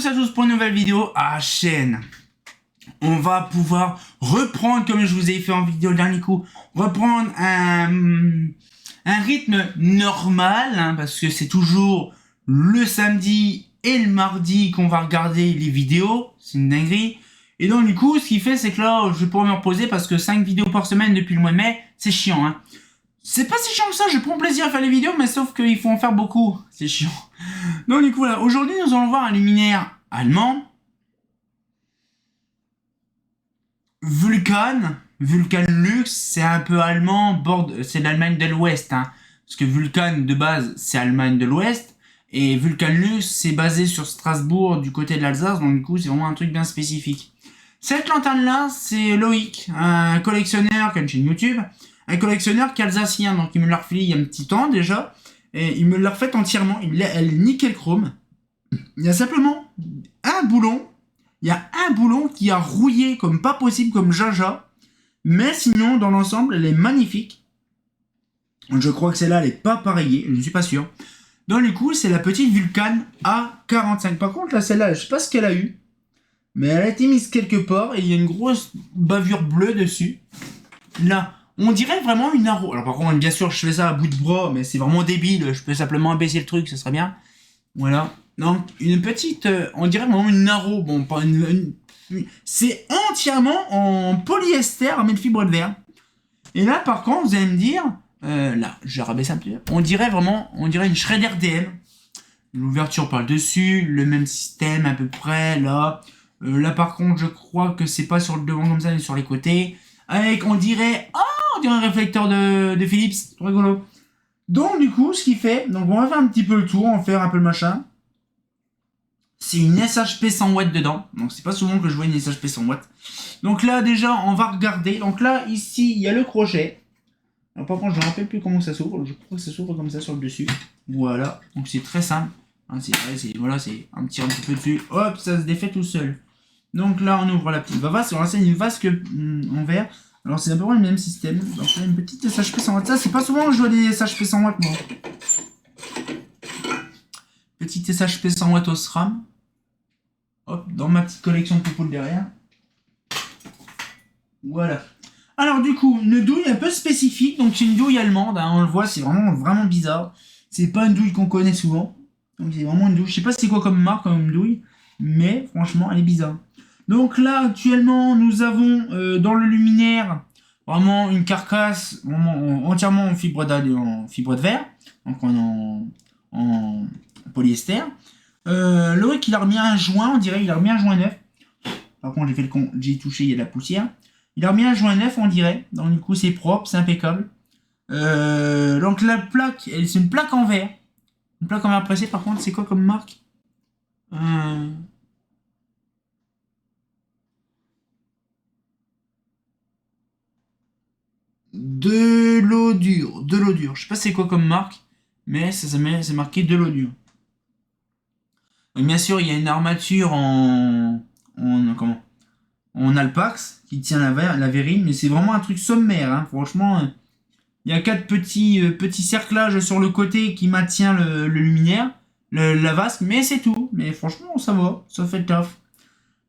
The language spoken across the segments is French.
tous à tous pour une nouvelle vidéo à chaîne. On va pouvoir reprendre, comme je vous ai fait en vidéo le dernier coup, reprendre un rythme normal, hein, parce que c'est toujours le samedi et le mardi qu'on va regarder les vidéos, c'est une dinguerie. Et donc du coup, ce qui fait, c'est que là, je vais pouvoir me reposer parce que 5 vidéos par semaine depuis le mois de mai, c'est chiant, hein. C'est pas si chiant que ça, je prends plaisir à faire les vidéos, mais sauf qu'il faut en faire beaucoup, c'est chiant. Donc du coup, voilà, aujourd'hui, nous allons voir un luminaire allemand. Vulcan Lux, c'est un peu allemand, c'est l'Allemagne de l'Ouest, hein. Parce que Vulcan, de base, c'est Allemagne de l'Ouest. Et Vulcan Lux, c'est basé sur Strasbourg, du côté de l'Alsace, donc du coup, c'est vraiment un truc bien spécifique. Cette lanterne-là, c'est Loïc, un collectionneur qui a une chaîne YouTube, un collectionneur qui est alsacien, donc il me l'a refilé il y a un petit temps déjà, et il me l'a refait entièrement, elle est nickel chrome. Il y a simplement un boulon, qui a rouillé comme pas possible, comme Jaja, mais sinon, dans l'ensemble, elle est magnifique. Je crois que celle-là, elle est pas pareillée, je ne suis pas sûr. Donc du coup, c'est la petite Vulcan A45. Par contre, là, celle-là, je sais pas ce qu'elle a eu, mais elle a été mise quelque part et il y a une grosse bavure bleue dessus. Là, on dirait vraiment une arrow. Alors par contre, bien sûr, je fais ça à bout de bras, mais c'est vraiment débile. Je peux simplement abaisser le truc, ce serait bien. Voilà. Donc, une petite... on dirait vraiment une arrow. Bon, pas c'est entièrement en polyester avec fibre de verre. Et là, par contre, vous allez me dire... là, je vais rabaisser un peu. On dirait une Shredder DM. L'ouverture par le dessus, le même système à peu près, là. Là, par contre, je crois que c'est pas sur le devant comme ça, mais sur les côtés. Avec, on dirait un réflecteur de Philips. C'est trop rigolo. Donc, du coup, ce qu'il fait... Donc, on va faire un petit peu le tour, on va faire un peu le machin. C'est une SHP 100 watts dedans. Donc, c'est pas souvent que je vois une SHP 100 watts. Donc là, déjà, on va regarder. Donc là, ici, il y a le crochet. Alors, par contre, je ne me rappelle plus comment ça s'ouvre. Je crois que ça s'ouvre comme ça sur le dessus. Voilà. Donc, c'est très simple. Hein, voilà, c'est un petit peu dessus. Hop, ça se défait tout seul. Donc là, on ouvre la petite vasque. Alors là, c'est une vasque en verre. Alors, c'est à peu près le même système. Donc là, une petite SHP 100 watts. Ça, c'est pas souvent que je vois des SHP 100 watts, moi. Petite SHP 100 watts au SRAM. Hop, dans ma petite collection de poupoules derrière. Voilà. Alors du coup, une douille un peu spécifique, donc c'est une douille allemande, hein, on le voit, c'est vraiment bizarre. C'est pas une douille qu'on connaît souvent. Donc c'est vraiment une douille, je sais pas c'est quoi comme marque, comme douille, mais franchement elle est bizarre. Donc là actuellement nous avons dans le luminaire vraiment une carcasse vraiment entièrement en fibre de verre, donc en polyester. Loïc il a remis un joint, on dirait il a remis un joint neuf. Par contre j'ai fait le con, j'ai touché, il y a de la poussière. Il a remis un joint neuf, on dirait. Donc du coup c'est propre, c'est impeccable. Donc la plaque, c'est une plaque en verre. Une plaque en verre pressé, par contre c'est quoi comme marque? De l'eau dure. Je sais pas c'est quoi comme marque, mais c'est marqué de l'eau dure. Donc, bien sûr il y a une armature en alpax qui tient la verrine, mais c'est vraiment un truc sommaire, hein. Franchement, il y a 4 petits cerclages sur le côté qui maintient le luminaire, la vasque, mais c'est tout. Mais franchement, ça va, ça fait le taf.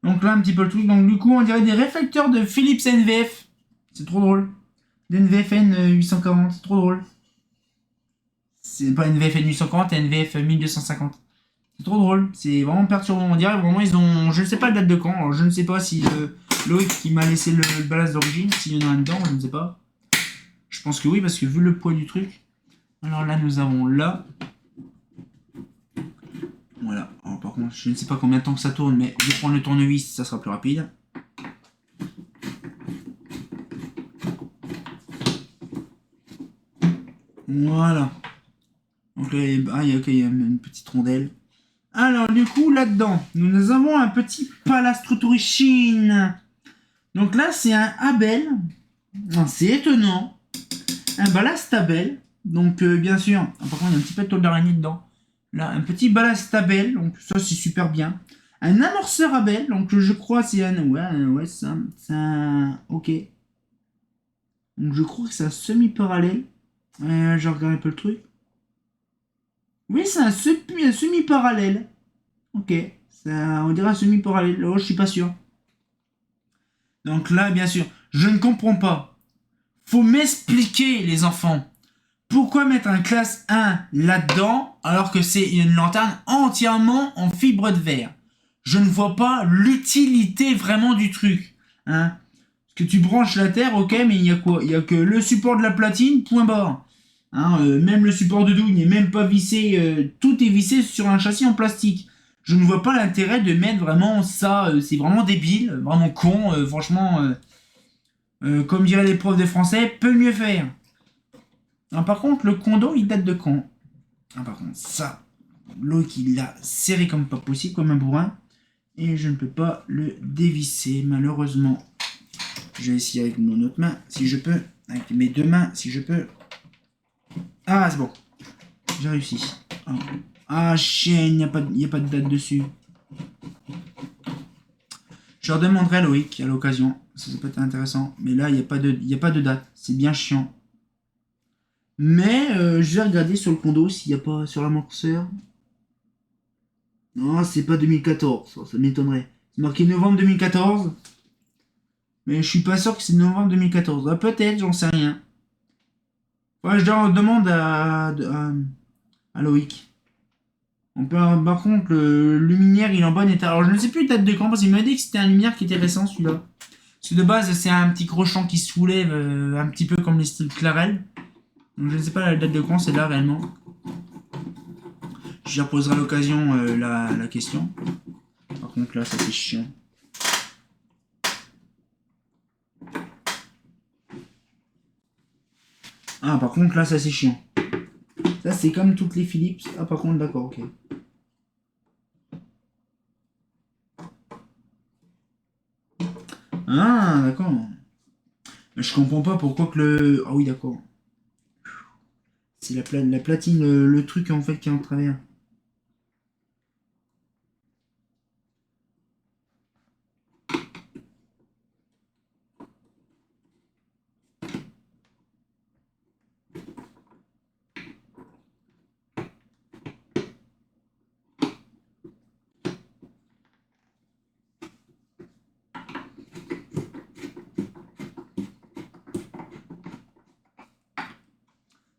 Donc là, un petit peu le truc. Donc du coup, on dirait des réflecteurs de Philips NVF. C'est trop drôle. NVFN 840, c'est trop drôle. C'est pas NVFN 840, NVF 1250. C'est trop drôle, c'est vraiment perturbant. On dirait vraiment ils ont... Je ne sais pas la date de quand, alors je ne sais pas si Loïc qui m'a laissé le ballast d'origine, s'il y en a un dedans, je ne sais pas. Je pense que oui, parce que vu le poids du truc. Alors là, nous avons là. Voilà. Alors, par contre, je ne sais pas combien de temps que ça tourne, mais je vais prendre le tournevis, ça sera plus rapide. Voilà. Donc là, il y a une petite rondelle. Alors, du coup, là-dedans, nous avons un petit Palastruturichin. Donc là, c'est un Abel. C'est étonnant. Un ballast Abel. Donc, bien sûr, par contre, il y a un petit peu de tôle d'araignée dedans. Là, un petit ballast Abel. Donc, ça, c'est super bien. Un amorceur Abel. Donc, je crois c'est un... Ouais, c'est un... Ok. Donc, je crois que c'est un semi-parallèle. Je regarde un peu le truc. Oui, c'est un semi-parallèle. Ok. Ça, on dirait un semi-parallèle. Là, je suis pas sûr. Donc là, bien sûr, je ne comprends pas. Faut m'expliquer, les enfants. Pourquoi mettre un classe 1 là-dedans alors que c'est une lanterne entièrement en fibre de verre? Je ne vois pas l'utilité vraiment du truc. Hein? Parce que tu branches la terre, ok, mais il y a quoi? Il y a que le support de la platine, point barre. Hein, même le support de douille n'est même pas vissé. Tout est vissé sur un châssis en plastique. Je ne vois pas l'intérêt de mettre vraiment ça. C'est vraiment débile, vraiment con. Franchement, comme diraient les profs de français, peut mieux faire. Ah, par contre, le condo, il date de quand? Ah, par contre, ça, l'autre, il l'a serré comme pas possible, comme un bourrin. Et je ne peux pas le dévisser, malheureusement. Je vais essayer avec mon autre main, si je peux. Avec mes deux mains, si je peux. Ah, c'est bon. J'ai réussi. Oh. Ah, chien, il n'y a pas de date dessus. Je leur demanderai à Loïc à l'occasion. Ça peut être intéressant. Mais là, il n'y a pas de date. C'est bien chiant. Mais je vais regarder sur le condo s'il n'y a pas sur l'amorceur. Non, c'est pas 2014. Ça m'étonnerait. C'est marqué novembre 2014. Mais je suis pas sûr que c'est novembre 2014. Ah, peut-être, j'en sais rien. Ouais, je demande à Loïc. Par contre, le luminaire, il est en bon état. Alors, je ne sais plus date de quand, parce qu'il m'a dit que c'était un luminaire qui était récent, celui-là. Parce que de base, c'est un petit crochant qui se soulève, un petit peu comme les styles Clarel. Donc, je ne sais pas la date de quand c'est là, réellement. Je lui reposerai à l'occasion la question. Par contre, là, ça c'est chiant. Ah, par contre, là, ça c'est chiant. Ça, c'est comme toutes les Philips. Ah, par contre, d'accord, ok. Ah, d'accord. Mais je comprends pas pourquoi que le... Ah oui, d'accord. C'est la platine, le truc en fait qui est en travers.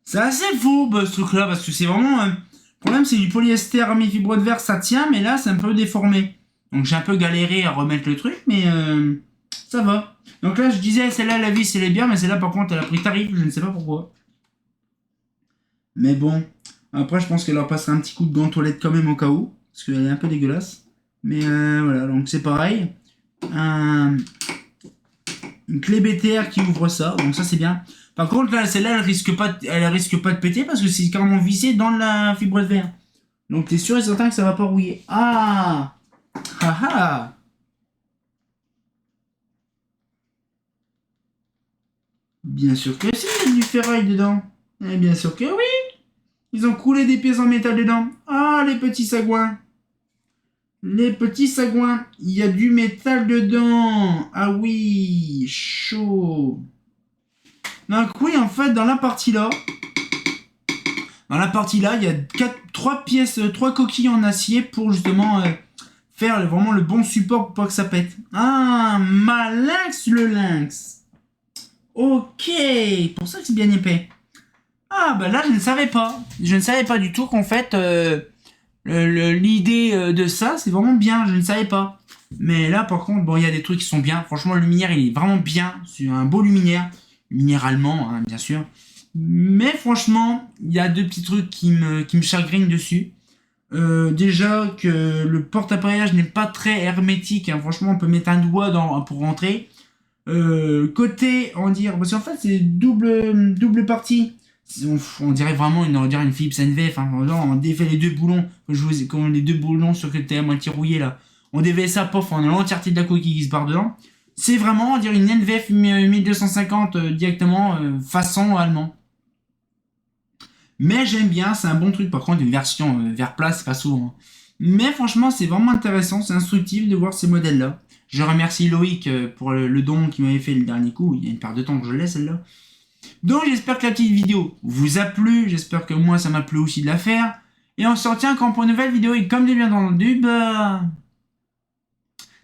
C'est assez fou ce truc-là, parce que c'est vraiment... le problème, c'est du polyester à mi-fibre de verre, ça tient, mais là, c'est un peu déformé. Donc j'ai un peu galéré à remettre le truc, mais ça va. Donc là, je disais, celle-là, la vis, elle est bien, mais celle-là, par contre, elle a pris tarif, je ne sais pas pourquoi. Mais bon, après, je pense qu'elle leur passera un petit coup de gant toilette quand même au cas où, parce qu'elle est un peu dégueulasse. Mais voilà, donc c'est pareil. Une clé BTR qui ouvre ça, donc ça c'est bien. Par contre, là, celle-là, elle risque pas de péter parce que c'est carrément vissé dans la fibre de verre. Donc, t'es sûr et certain que ça va pas rouiller. Ah! Ah ah! Bien sûr que si, il y a du ferraille dedans. Et bien sûr que oui! Ils ont coulé des pièces en métal dedans. Ah, les petits sagouins! Les petits sagouins! Il y a du métal dedans! Ah oui! Chaud! Donc, oui, en fait, dans la partie là, il y a 3 coquilles en acier pour justement faire vraiment le bon support pour pas que ça pète. Ah, malinx le lynx. Ok, pour ça que c'est bien épais. Ah, bah là, je ne savais pas. Je ne savais pas du tout qu'en fait, l'idée de ça, c'est vraiment bien. Je ne savais pas. Mais là, par contre, bon, il y a des trucs qui sont bien. Franchement, le luminaire, il est vraiment bien. C'est un beau luminaire. Luminaire allemand, hein, bien sûr. Mais franchement, il y a 2 petits trucs qui me chagrinent dessus. Déjà que le porte-appareillage n'est pas très hermétique. Hein. Franchement, on peut mettre un doigt pour rentrer. Côté, on dirait, parce qu'en fait, c'est double partie. On dirait vraiment une Philips NVF. Hein. On défait les 2 boulons. Comme les 2 boulons sur lequel t'es à moitié rouillé là. On défait ça, pof, on a l'entièreté de la coquille qui se barre dedans. C'est vraiment, on dirait une NVF 1250 directement, façon allemand. Mais j'aime bien, c'est un bon truc. Par contre, une version vers plat, c'est pas souvent. Mais franchement, c'est vraiment intéressant, c'est instructif de voir ces modèles-là. Je remercie Loïc pour le don qu'il m'avait fait le dernier coup. Il y a une part de temps que je l'ai, celle-là. Donc, j'espère que la petite vidéo vous a plu. J'espère que moi, ça m'a plu aussi de la faire. Et on se retient quand pour une nouvelle vidéo. Et comme j'ai bien entendu, bah...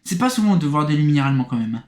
C'est pas souvent de voir des luminaires allemands quand même. Hein.